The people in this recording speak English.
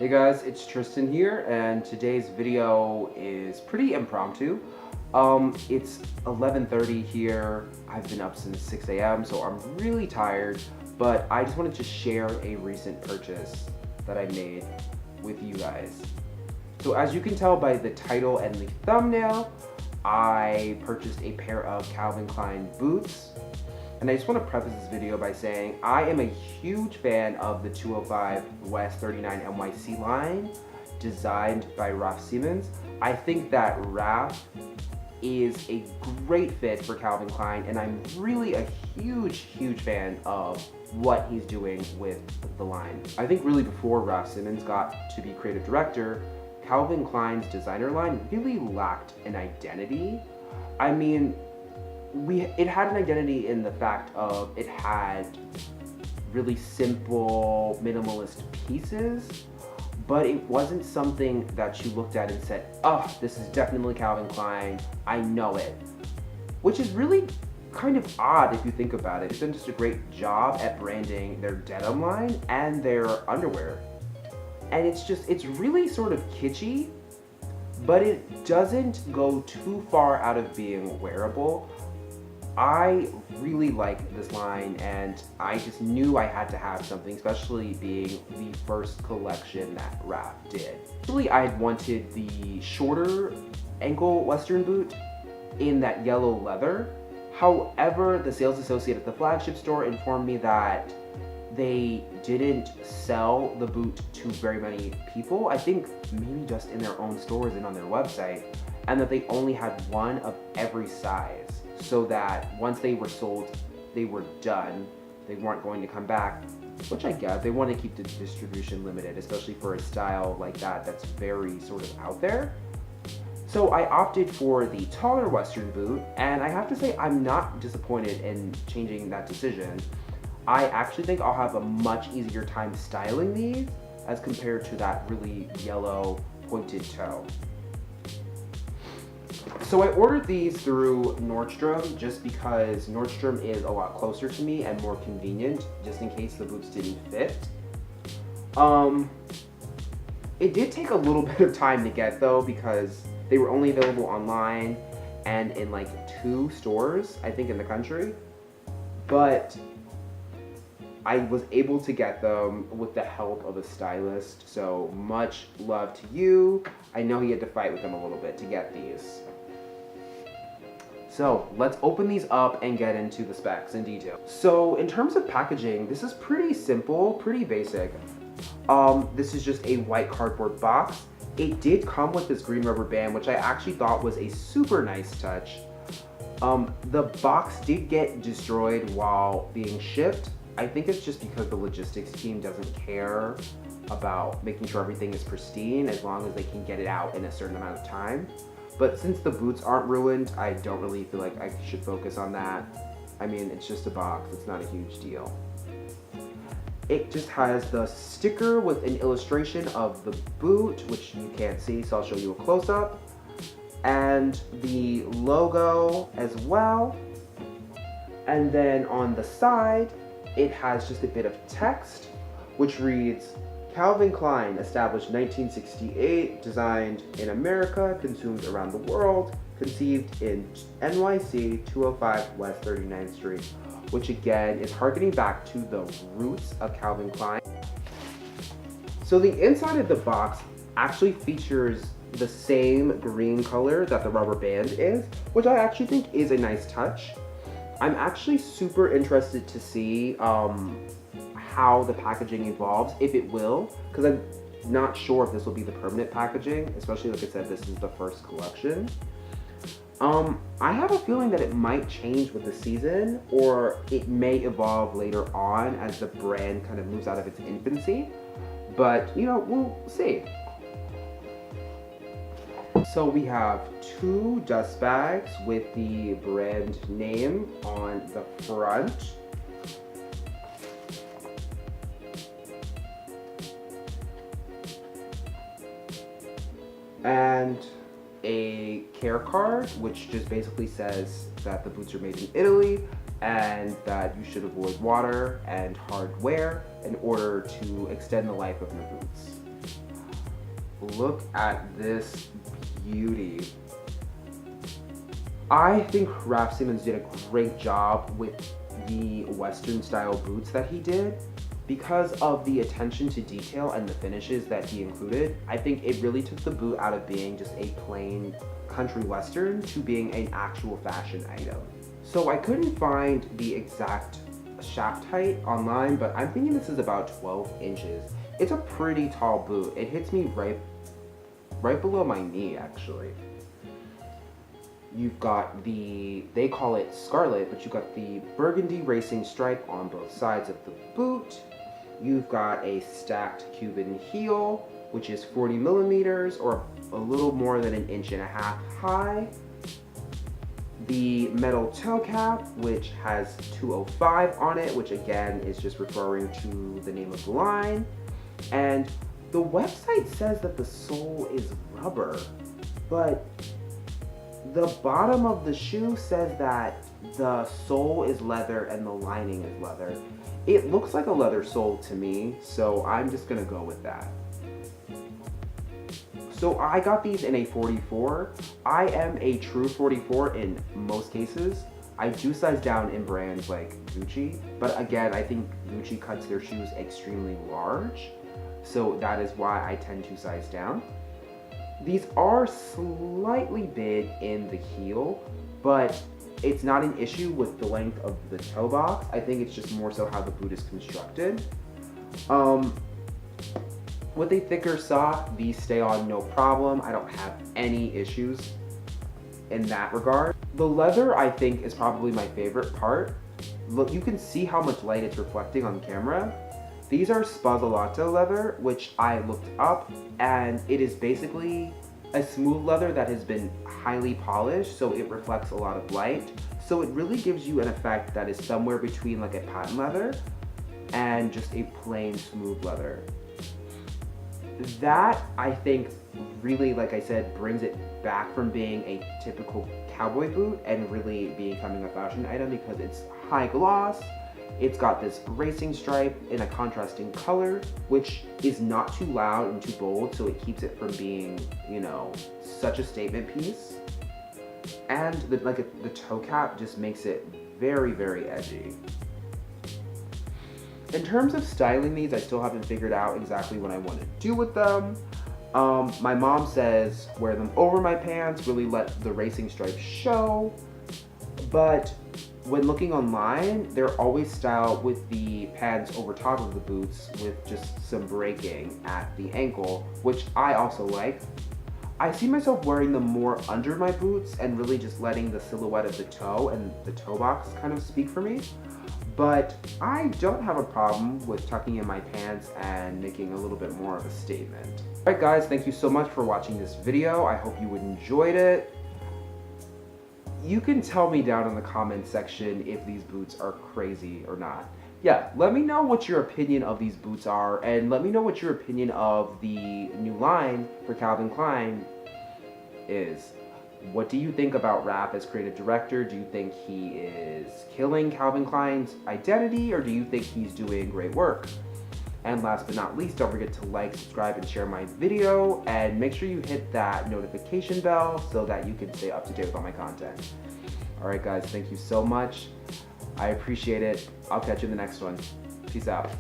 Hey guys, it's Tristan here, and today's video is pretty impromptu. It's 11:30 here. I've been up since 6 a.m., so I'm really tired, but I just wanted to share a recent purchase that I made with you guys. So as you can tell by the title and the thumbnail, I purchased a pair of Calvin Klein boots. And I just want to preface this video by saying I am a huge fan of the 205 West 39 NYC line designed by Raf Simons. I think that Raf is a great fit for Calvin Klein, and I'm really a huge fan of what he's doing with the line. I think really before Raf Simons got to be creative director, Calvin Klein's designer line really lacked an identity. I mean, it had an identity in the fact of it had really simple, minimalist pieces, but it wasn't something that you looked at and said, oh, this is definitely Calvin Klein, I know it. Which is really kind of odd if you think about it. It's done just a great job at branding their denim line and their underwear. And it's really sort of kitschy, but it doesn't go too far out of being wearable. I really like this line, and I just knew I had to have something, especially being the first collection that Raf did. Really, I had wanted the shorter ankle Western boot in that yellow leather. However, the sales associate at the flagship store informed me that they didn't sell the boot to very many people. I think maybe just in their own stores and on their website, and that they only had one of every size, so that once they were sold, they were done. They weren't going to come back, which I guess they want to keep the distribution limited, especially for a style like that that's very sort of out there. So I opted for the taller Western boot, and I have to say I'm not disappointed in changing that decision. I actually think I'll have a much easier time styling these as compared to that really yellow pointed toe. So I ordered these through Nordstrom just because Nordstrom is a lot closer to me and more convenient, just in case the boots didn't fit. It did take a little bit of time to get though, because they were only available online and in like 2 stores, I think, in the country. But I was able to get them with the help of a stylist, so much love to you. I know he had to fight with them a little bit to get these. So let's open these up and get into the specs in detail. So in terms of packaging, this is pretty simple, pretty basic. This is just a white cardboard box. It did come with this green rubber band, which I actually thought was a super nice touch. The box did get destroyed while being shipped. I think it's just because the logistics team doesn't care about making sure everything is pristine as long as they can get it out in a certain amount of time. But since the boots aren't ruined, I don't really feel like I should focus on that. I mean, it's just a box, it's not a huge deal. It just has the sticker with an illustration of the boot, which you can't see, so I'll show you a close-up. And the logo as well. And then on the side, it has just a bit of text, which reads, Calvin Klein, established 1968, designed in America, consumed around the world, conceived in NYC, 205 West 39th Street, which again is harkening back to the roots of Calvin Klein. So the inside of the box actually features the same green color that the rubber band is, which I actually think is a nice touch. I'm actually super interested to see how the packaging evolves, if it will, because I'm not sure if this will be the permanent packaging, especially like I said, this is the first collection. I have a feeling that it might change with the season, or it may evolve later on as the brand kind of moves out of its infancy, but you know, we'll see. So we have 2 dust bags with the brand name on the front. And a care card, which just basically says that the boots are made in Italy and that you should avoid water and hard wear in order to extend the life of your boots. look at this beauty. I think Raf Simons did a great job with the Western style boots that he did. Because of the attention to detail and the finishes that he included, I think it really took the boot out of being just a plain country western to being an actual fashion item. So I couldn't find the exact shaft height online, but I'm thinking this is about 12 inches. It's a pretty tall boot. It hits me right below my knee, actually. You've got they call it scarlet, but you've got the burgundy racing stripe on both sides of the boot. You've got a stacked Cuban heel, which is 40 millimeters or a little more than 1.5 inches high. The metal toe cap, which has 205 on it, which again is just referring to the name of the line. And the website says that the sole is rubber, but the bottom of the shoe says that the sole is leather and the lining is leather. It looks like a leather sole to me, so I'm just gonna go with that. So I got these in a 44. I am a true 44 in most cases. I do size down in brands like Gucci, but again, I think Gucci cuts their shoes extremely large, so that is why I tend to size down. These are slightly big in the heel, but it's not an issue with the length of the toe box. I think it's just more so how the boot is constructed. With a thicker sock, these stay on no problem. I don't have any issues in that regard. The leather, I think, is probably my favorite part. Look, you can see how much light it's reflecting on camera. These are Spazzolato leather, which I looked up, and it is basically a smooth leather that has been highly polished, so it reflects a lot of light. So it really gives you an effect that is somewhere between like a patent leather and just a plain smooth leather. That, I think, really, like I said, brings it back from being a typical cowboy boot and really becoming a fashion item because it's high gloss. It's got this racing stripe in a contrasting color, which is not too loud and too bold, so it keeps it from being, you know, such a statement piece. And the toe cap just makes it very, very edgy. In terms of styling these, I still haven't figured out exactly what I want to do with them. My mom says wear them over my pants, really let the racing stripe show. But when looking online, they're always styled with the pants over top of the boots with just some breaking at the ankle, which I also like. I see myself wearing them more under my boots and really just letting the silhouette of the toe and the toe box kind of speak for me. But I don't have a problem with tucking in my pants and making a little bit more of a statement. Alright guys, thank you so much for watching this video. I hope you enjoyed it. You can tell me down in the comment section if these boots are crazy or not. Yeah, let me know what your opinion of these boots are, and let me know what your opinion of the new line for Calvin Klein is. What do you think about Raf as creative director? Do you think he is killing Calvin Klein's identity, or do you think he's doing great work? And last but not least, don't forget to like, subscribe, and share my video, and make sure you hit that notification bell so that you can stay up to date with all my content. Alright guys, thank you so much. I appreciate it. I'll catch you in the next one. Peace out.